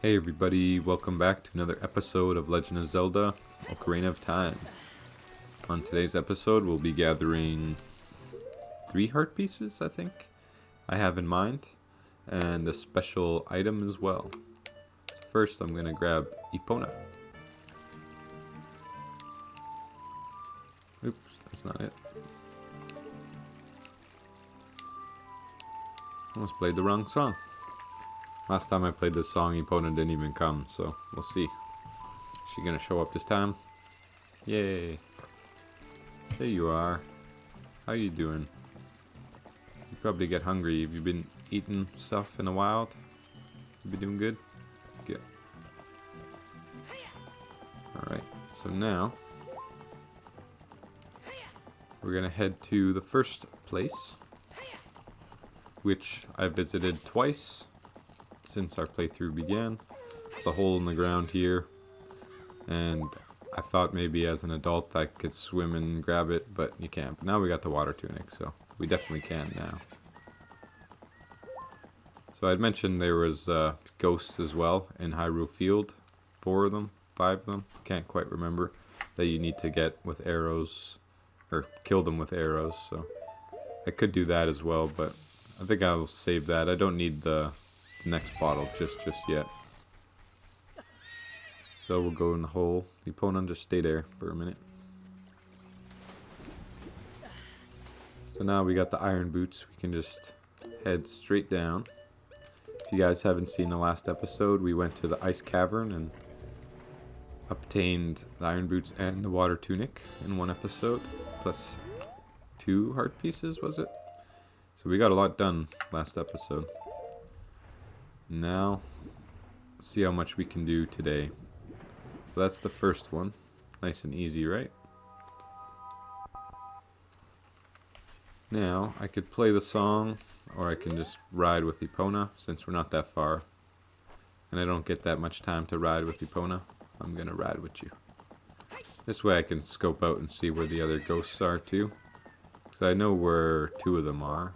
Hey everybody, welcome back to another episode of Legend of Zelda, Ocarina of Time. On today's episode, we'll be gathering 3 heart pieces, I think, I have in mind, and a special item as well. So first, I'm going to grab Epona. Oops, that's not it. Almost played the wrong song. Last time I played this song, Epona didn't even come, so we'll see. Is she gonna show up this time? Yay. There you are. How you doing? You probably get hungry. Have you been eating stuff in the wild? You been doing good? Good. Alright, so now we're gonna head to the first place, which I visited twice since our playthrough began. It's a hole in the ground here, and I thought maybe as an adult I could swim and grab it, but you can't. But now we got the water tunic, so we definitely can now. So I'd mentioned there was ghosts as well in Hyrule Field. 4 of them, 5 of them, can't quite remember, that you need to get with arrows, or kill them with arrows. So I could do that as well, but I think I'll save that. I don't need the next bottle just yet. So we'll go in the hole. Epona, just stay there for a minute. So now we got the iron boots. We can just head straight down. If you guys haven't seen the last episode, we went to the ice cavern and obtained the iron boots and the water tunic in one episode, plus 2 heart pieces, was it? So we got a lot done last episode. Now, let's see how much we can do today. So that's the first one. Nice and easy, right? Now, I could play the song, or I can just ride with Epona, since we're not that far. And I don't get that much time to ride with Epona. I'm gonna ride with you. This way I can scope out and see where the other ghosts are too. Because I know where 2 of them are.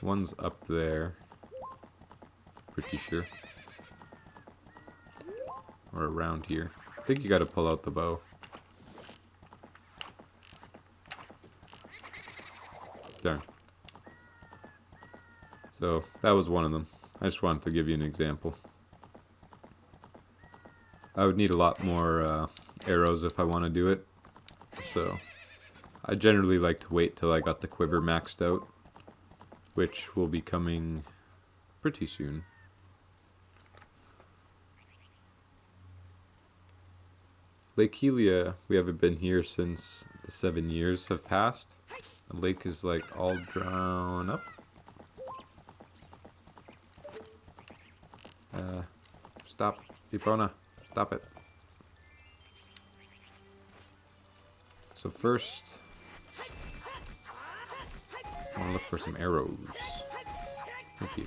One's up there, pretty sure, or around here. I think you gotta pull out the bow. Darn. So that was one of them. I just wanted to give you an example. I would need a lot more arrows if I want to do it, so I generally like to wait till I got the quiver maxed out, which will be coming pretty soon. Lake Hylia, we haven't been here since the 7 years have passed. The lake is like all drawn up. Stop, Epona, stop it. So first, I want to look for some arrows. Thank you.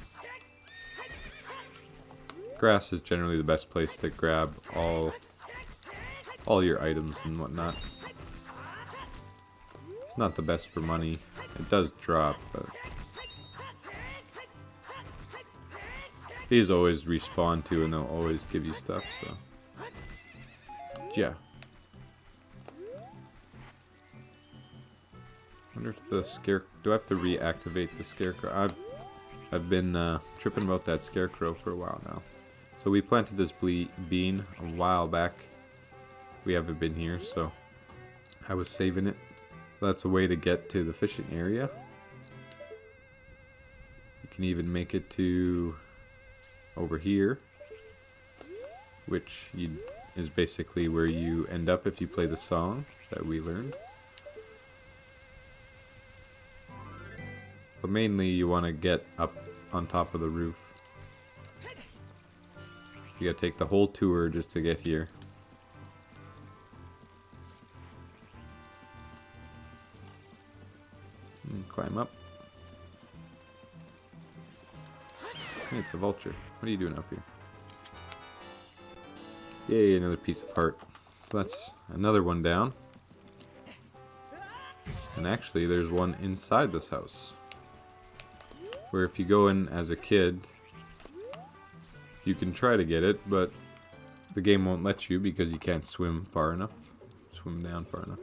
Grass is generally the best place to grab all your items and whatnot. It's not the best for money. It does drop, but these always respawn too, and they'll always give you stuff. So yeah. Wonder if the do I have to reactivate the scarecrow? I've been tripping about that scarecrow for a while now. So we planted this bean a while back. We haven't been here, so I was saving it. So that's a way to get to the fishing area. You can even make it to over here, which is basically where you end up if you play the song that we learned. But mainly you want to get up on top of the roof. You gotta take the whole tour just to get here. And climb up. Hey, it's a vulture. What are you doing up here? Yay, another piece of heart. So that's another one down. And actually there's one inside this house, where if you go in as a kid, You can try to get it, but the game won't let you because you can't swim far enough. Swim down far enough.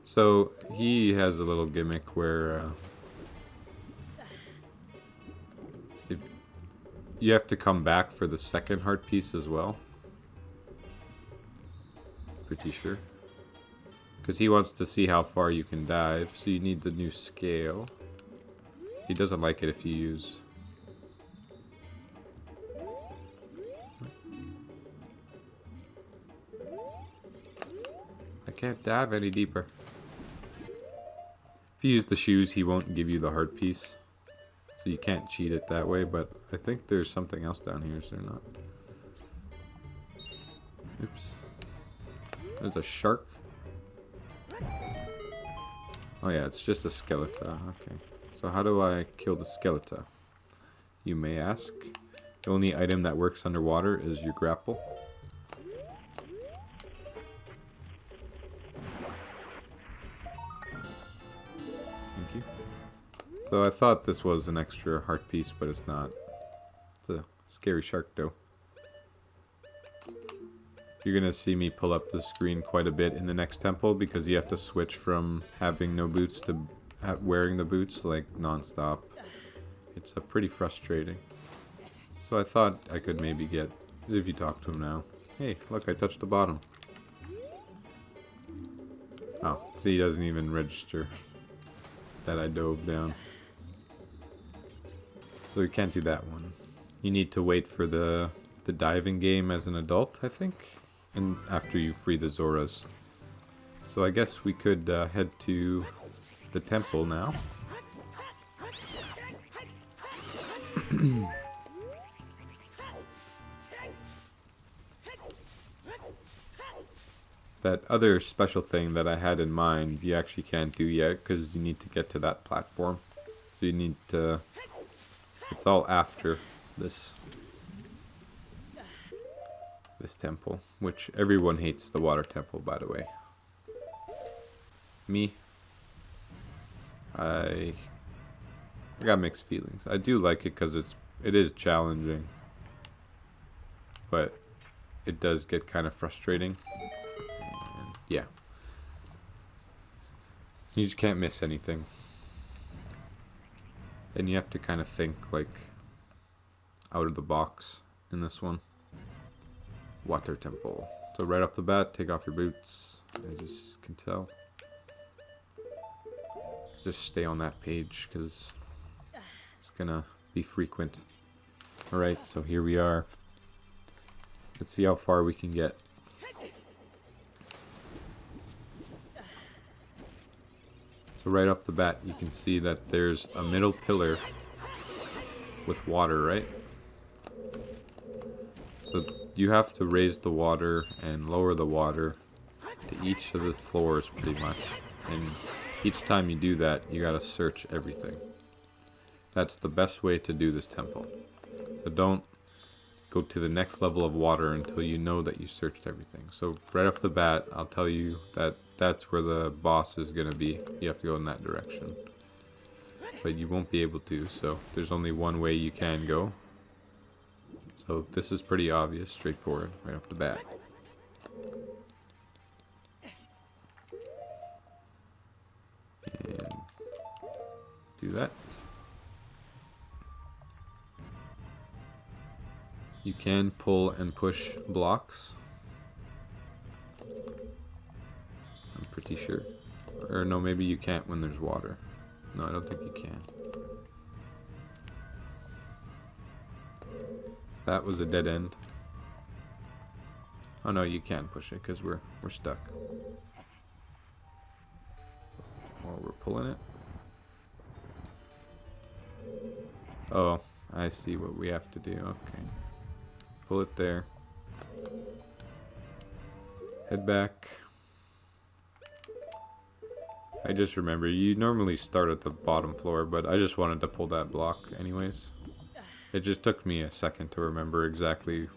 So he has a little gimmick where if you have to come back for the second heart piece as well. Pretty sure. Because he wants to see how far you can dive, so you need the new scale. He doesn't like it if you use... I can't dive any deeper. If you use the shoes, he won't give you the heart piece. So you can't cheat it that way, but I think there's something else down here, is there not? Oops. There's a shark. Oh yeah, it's just a skeleton. Okay. So how do I kill the skeleton? You may ask. The only item that works underwater is your grapple. Thank you. So I thought this was an extra heart piece, but it's not. It's a scary shark though. You're gonna see me pull up the screen quite a bit in the next temple because you have to switch from having no boots to wearing the boots like non-stop. It's pretty frustrating. So I thought I could maybe get, if you talk to him now. Hey, look, I touched the bottom. Oh, he doesn't even register that I dove down. So you can't do that one. You need to wait for the diving game as an adult, I think. And after you free the Zoras. So I guess we could head to the temple now. That other special thing that I had in mind, you actually can't do yet because you need to get to that platform. So you need to... It's all after this temple, which everyone hates the water temple, by the way. Me, I got mixed feelings. I do like it because it is challenging, but it does get kind of frustrating. And yeah, you just can't miss anything, and you have to kind of think like out of the box in this one. Water temple. So right off the bat, take off your boots. I just can tell. Just stay on that page because it's gonna be frequent. Alright, so here we are. Let's see how far we can get. So right off the bat, you can see that there's a middle pillar with water, right? So you have to raise the water and lower the water to each of the floors pretty much. And each time you do that, you gotta search everything. That's the best way to do this temple. So don't go to the next level of water until you know that you searched everything. So right off the bat, I'll tell you that that's where the boss is gonna be. You have to go in that direction. But you won't be able to, so there's only one way you can go. So this is pretty obvious, straightforward, right off the bat. And do that. You can pull and push blocks. I'm pretty sure. Or no, maybe you can't when there's water. No, I don't think you can. That was a dead end. Oh no, you can push it because we're stuck. While we're pulling it. Oh, I see what we have to do. Okay. Pull it there. Head back. I just remember you normally start at the bottom floor, but I just wanted to pull that block anyways. It just took me a second to remember exactly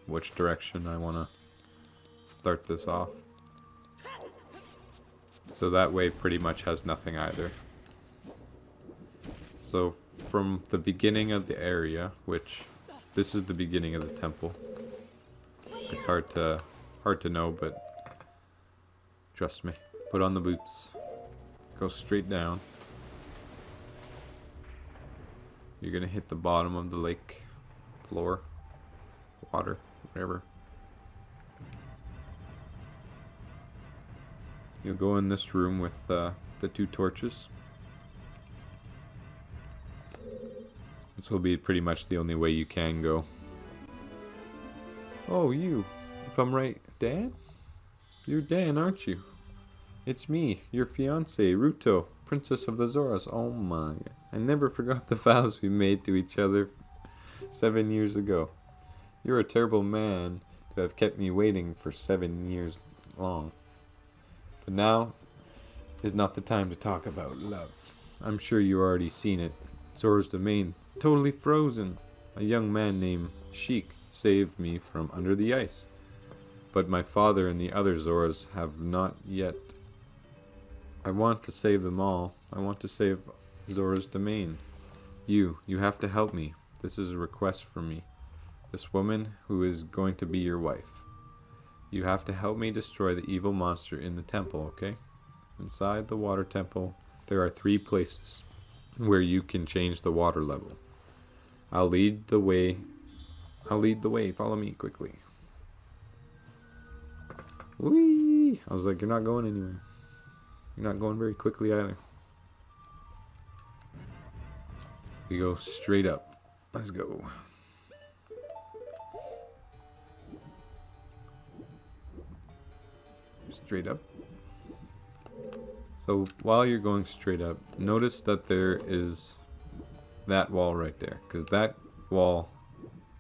which direction I want to start this off. So that way pretty much has nothing either. So from the beginning of the area, which this is the beginning of the temple. It's hard to know, but trust me. Put on the boots. Go straight down. You're gonna hit the bottom of the lake floor, water, whatever. You'll go in this room with the 2 torches. This will be pretty much the only way you can go. Oh, you. If I'm right, Dan? You're Dan, aren't you? It's me, your fiancé, Ruto, Princess of the Zoras. Oh my. I never forgot the vows we made to each other 7 years ago. You're a terrible man to have kept me waiting for 7 years long. But now is not the time to talk about love. I'm sure you already seen it. Zora's domain, totally frozen. A young man named Sheik saved me from under the ice. But my father and the other Zoras have not yet. I want to save them all. I want to save Zora's domain. You have to help me. This is a request from me. This woman who is going to be your wife. You have to help me destroy the evil monster in the temple, okay? Inside the water temple, there are 3 places where you can change the water level. I'll lead the way. Follow me quickly. Whee! I was like, you're not going anywhere. You're not going very quickly either. We go straight up. Let's go. Straight up. So while you're going straight up, notice that there is that wall right there. Because that wall,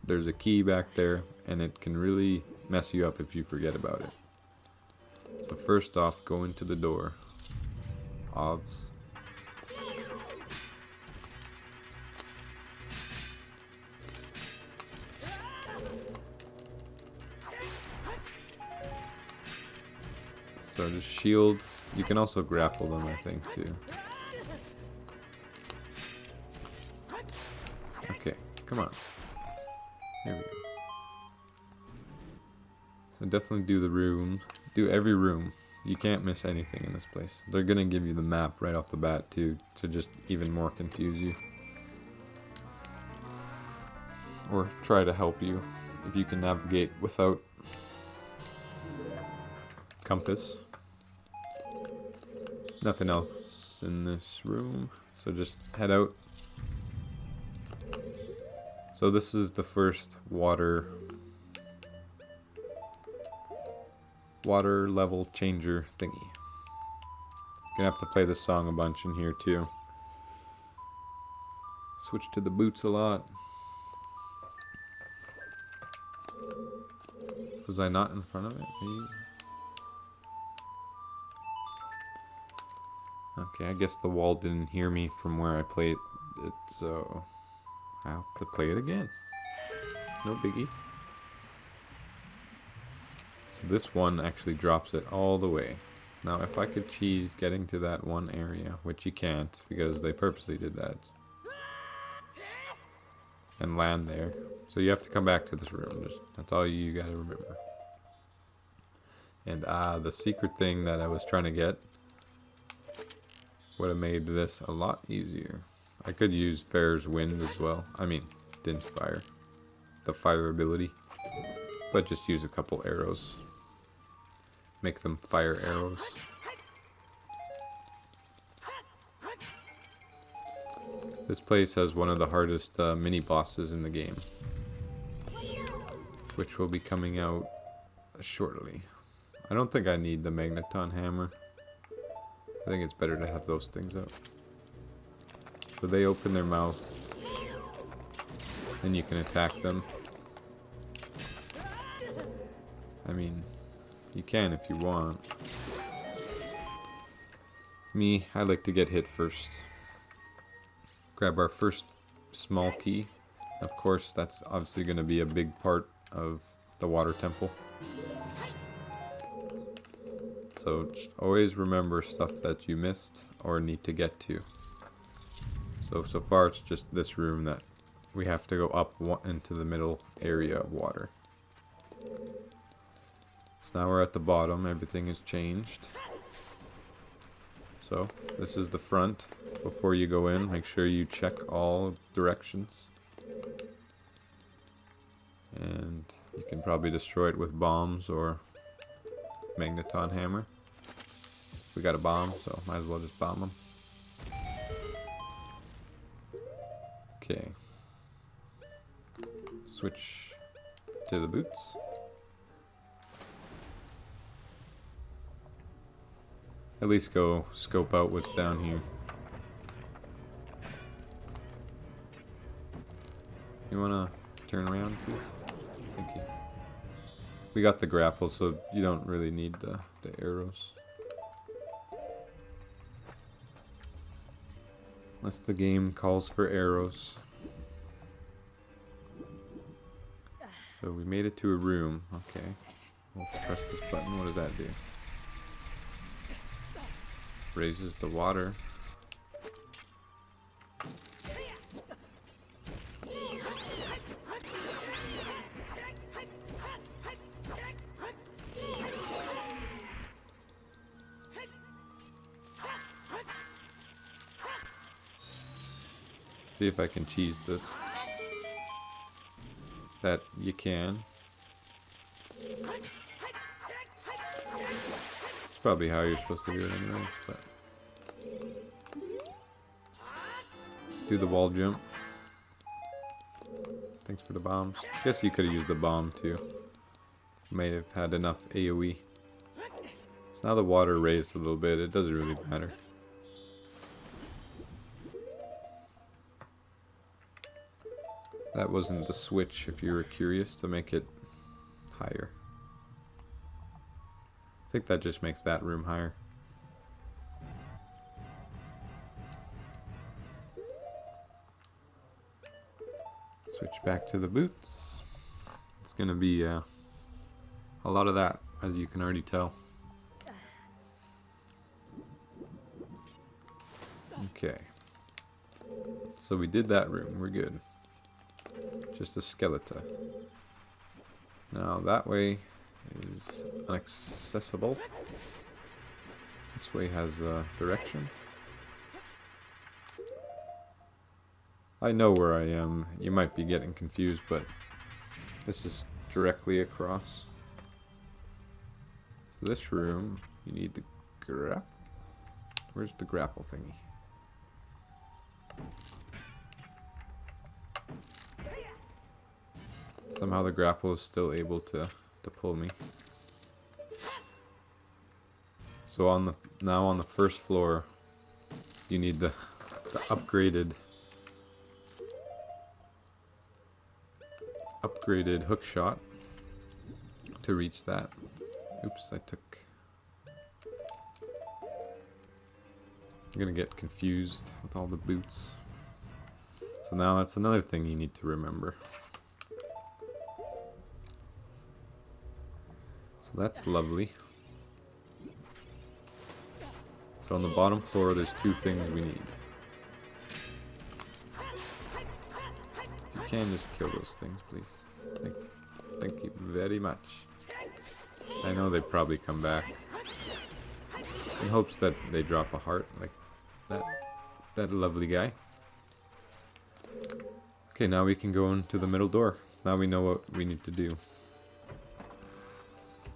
there's a key back there, and it can really mess you up if you forget about it. So first off, go into the door. Ovs. So just shield. You can also grapple them, I think, too. Okay, come on. Here we go. So definitely do the room. Do every room. You can't miss anything in this place. They're gonna give you the map right off the bat, too, to just even more confuse you. Or try to help you if you can navigate without compass. Nothing else in this room, so just head out. So this is the first water level changer thingy. Gonna have to play this song a bunch in here too. Switch to the boots a lot. Was I not in front of it? Maybe? Okay, I guess the wall didn't hear me from where I played it, so I have to play it again. No biggie. So this one actually drops it all the way. Now if I could cheese getting to that one area, which you can't because they purposely did that, and land there. So you have to come back to this room. That's all you gotta remember. And the secret thing that I was trying to get would have made this a lot easier. I could use Fair's Wind as well. I mean, Din's Fire. The fire ability. But just use a couple arrows. Make them fire arrows. This place has one of the hardest mini bosses in the game, which will be coming out shortly. I don't think I need the Magneton Hammer. I think it's better to have those things out. So they open their mouth, and you can attack them. I mean, you can if you want. Me, I like to get hit first. Grab our first small key. Of course, that's obviously going to be a big part of the water temple. So always remember stuff that you missed or need to get to. So So far it's just this room that we have to go up into the middle area of water. So now we're at the bottom, everything is changed. So this is the front. Before you go in, make sure you check all directions. And you can probably destroy it with bombs or magneton hammer. We got a bomb, so might as well just bomb them. Okay. Switch to the boots. At least go scope out what's down here. You wanna turn around, please? Thank you. We got the grapple, so you don't really need the arrows. Unless the game calls for arrows. So we made it to a room. Okay. We'll press this button. What does that do? Raises the water. See if I can cheese this. That you can. It's probably how you're supposed to do it anyways, but do the wall jump. Thanks for the bombs. Guess you could have used the bomb too. Might have had enough AoE. So now the water raised a little bit, it doesn't really matter. That wasn't the switch, if you were curious, to make it higher. I think that just makes that room higher. Switch back to the boots. It's gonna be a lot of that, as you can already tell. Okay. So we did that room, we're good. Just a skeleton. Now that way is inaccessible. This way has a direction. I know where I am. You might be getting confused, but this is directly across. So this room, you need the Where's the grapple thingy? Somehow the grapple is still able to pull me. So now on the first floor, you need the upgraded hook shot to reach that. Oops, I'm gonna get confused with all the boots. So now that's another thing you need to remember. So that's lovely. So on the bottom floor, there's two things we need. You can just kill those things, please. Thank you very much. I know they probably come back in hopes that they drop a heart like that lovely guy. Okay, now we can go into the middle door. Now we know what we need to do.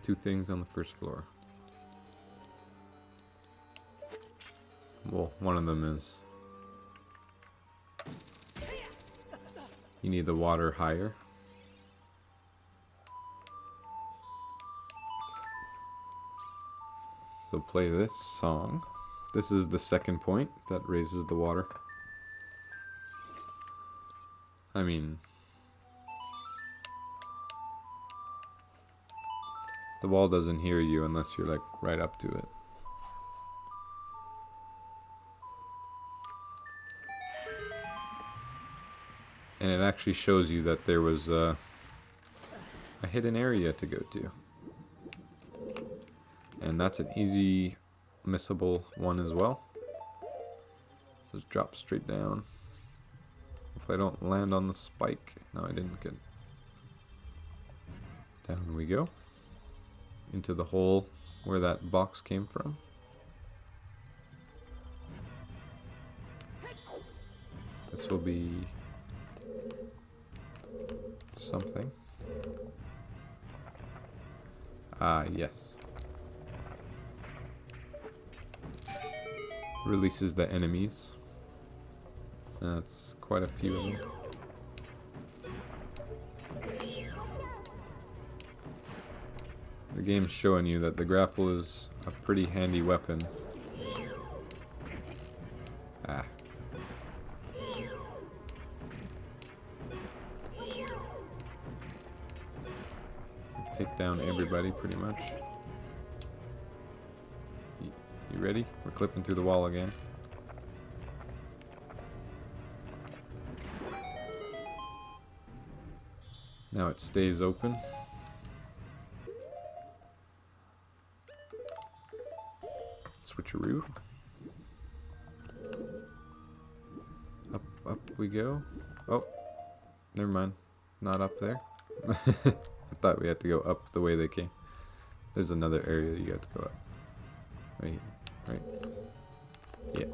Two things on the first floor. Well, one of them is you need the water higher. So play this song. This is the second point that raises the water. I mean, the wall doesn't hear you unless you're like right up to it. And it actually shows you that there was a hidden area to go to. And that's an easy missable one as well. So just drop straight down. If I don't land on the spike. No, I didn't get. Down we go. Into the hole where that box came from. This will be something. Ah, yes. Releases the enemies. That's quite a few of them. The game's showing you that the grapple is a pretty handy weapon. Ah. Take down everybody pretty much. You ready? We're clipping through the wall again. Now it stays open. Switcheroo. Up we go. Oh, never mind. Not up there. I thought we had to go up the way they came. There's another area you got to go up. Right. Yeah.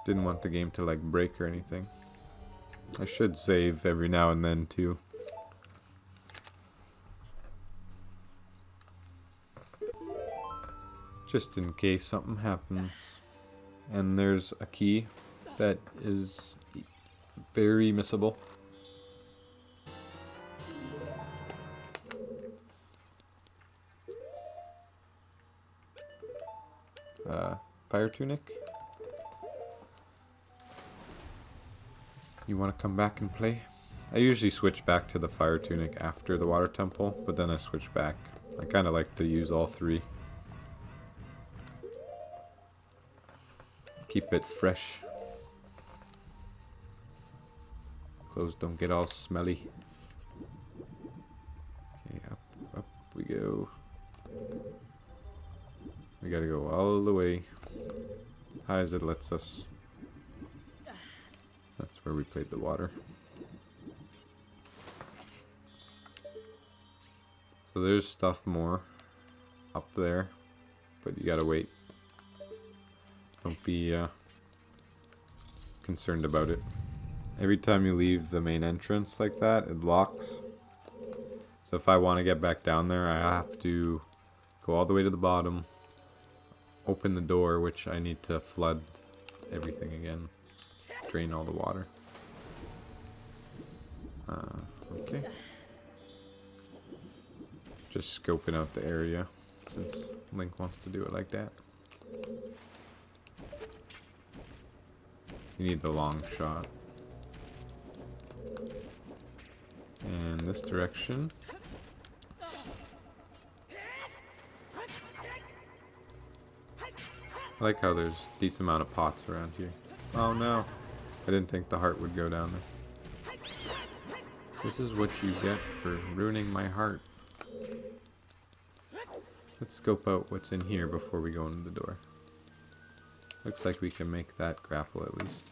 Didn't want the game to like break or anything. I should save every now and then too. Just in case something happens. And there's a key that is very missable. Fire tunic. You want to come back and play? I usually switch back to the fire tunic after the water temple, but then I switch back. I kind of like to use all three. Keep it fresh. Clothes don't get all smelly. Okay, up we go. We gotta go all the way. High as it lets us. That's where we played the water. So there's stuff more up there, but you gotta wait. Don't be concerned about it. Every time you leave the main entrance like that, it locks. So if I want to get back down there, I have to go all the way to the bottom, open the door, which I need to flood everything again, drain all the water. Okay. Just scoping out the area, since Link wants to do it like that. You need the long shot. And this direction. I like how there's a decent amount of pots around here. Oh no. I didn't think the heart would go down there. This is what you get for ruining my heart. Let's scope out what's in here before we go into the door. Looks like we can make that grapple at least.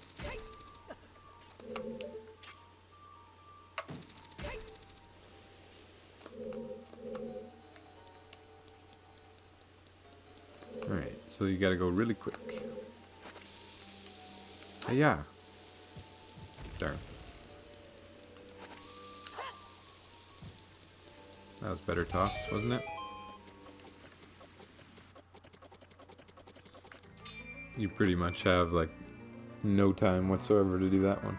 Alright, so you gotta go really quick. Yeah. Darn. That was better toss, wasn't it? You pretty much have like no time whatsoever to do that one.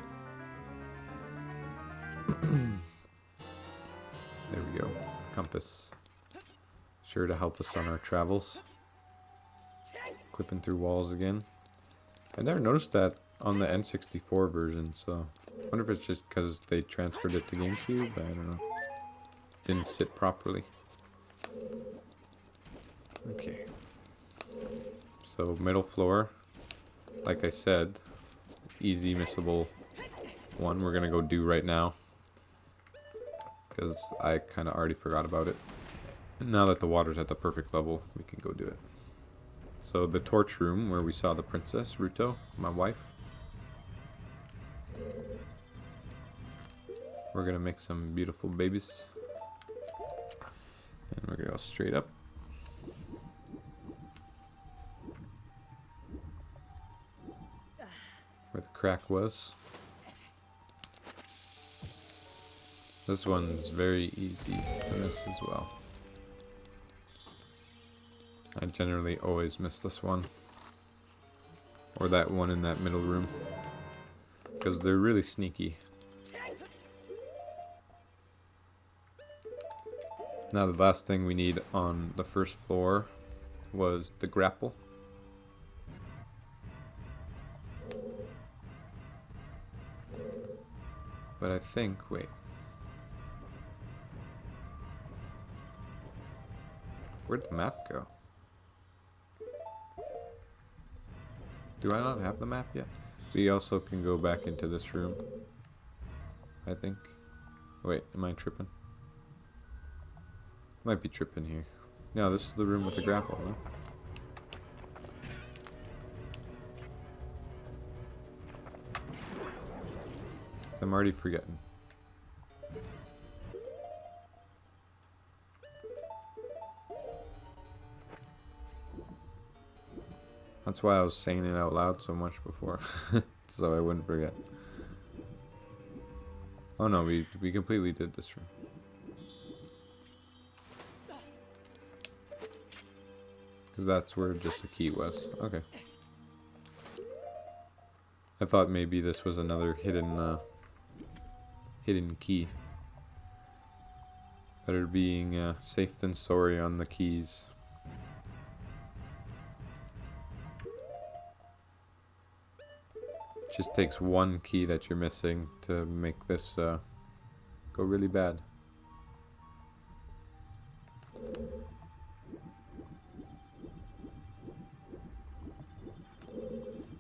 There we go. Compass. Sure to help us on our travels. Clipping through walls again. I never noticed that on the N64 version, so I wonder if it's just because they transferred it to GameCube. I don't know. Didn't sit properly. Okay. So middle floor, like I said, easy missable one we're gonna go do right now, because I kind of already forgot about it. And now that the water's at the perfect level, we can go do it. So the torch room where we saw the princess, Ruto, my wife. We're gonna make some beautiful babies. And we're gonna go straight up. Where the crack was. This one's very easy to miss as well. I generally always miss this one. Or that one in that middle room. Because they're really sneaky. Now the last thing we need on the first floor was the grapple. But I think, wait. Where'd the map go? Do I not have the map yet? We also can go back into this room. I think. Wait, am I tripping? Might be tripping here. No, this is the room with the grapple, no? I'm already forgetting. That's why I was saying it out loud so much before. So I wouldn't forget. Oh no, we completely did this room. Because that's where just the key was. Okay. I thought maybe this was another hidden key. Better being safe than sorry on the keys. Just takes one key that you're missing to make this go really bad.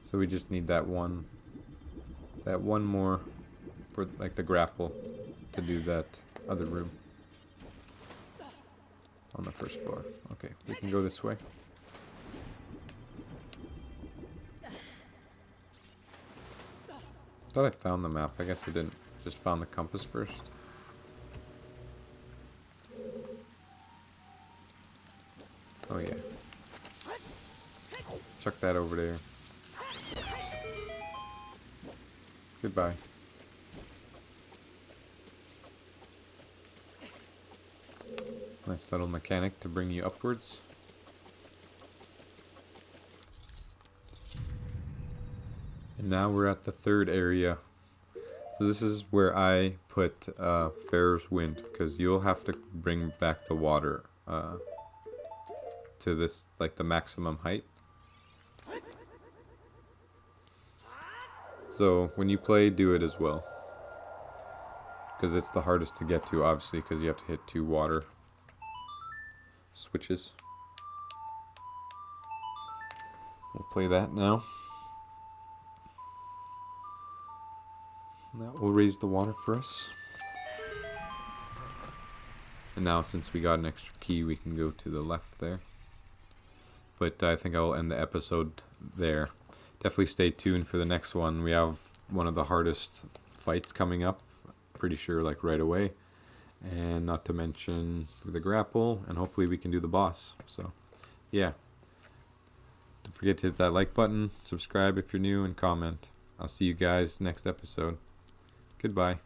So we just need that one more for like the grapple to do that other room on the first floor. Okay, we can go this way. Thought I found the map. I guess I didn't. Just found the compass first. Oh yeah. Chuck that over there. Goodbye. Nice little mechanic to bring you upwards. And now we're at the third area. So this is where I put Fair's Wind, because you'll have to bring back the water to this, like the maximum height. So when you play, do it as well. Because it's the hardest to get to, obviously, because you have to hit 2 water switches. We'll play that now. That will raise the water for us. And now since we got an extra key, we can go to the left there. But I think I'll end the episode there. Definitely stay tuned for the next one. We have one of the hardest fights coming up. Pretty sure like right away. And not to mention the grapple. And hopefully we can do the boss. So yeah. Don't forget to hit that like button. Subscribe if you're new and comment. I'll see you guys next episode. Goodbye.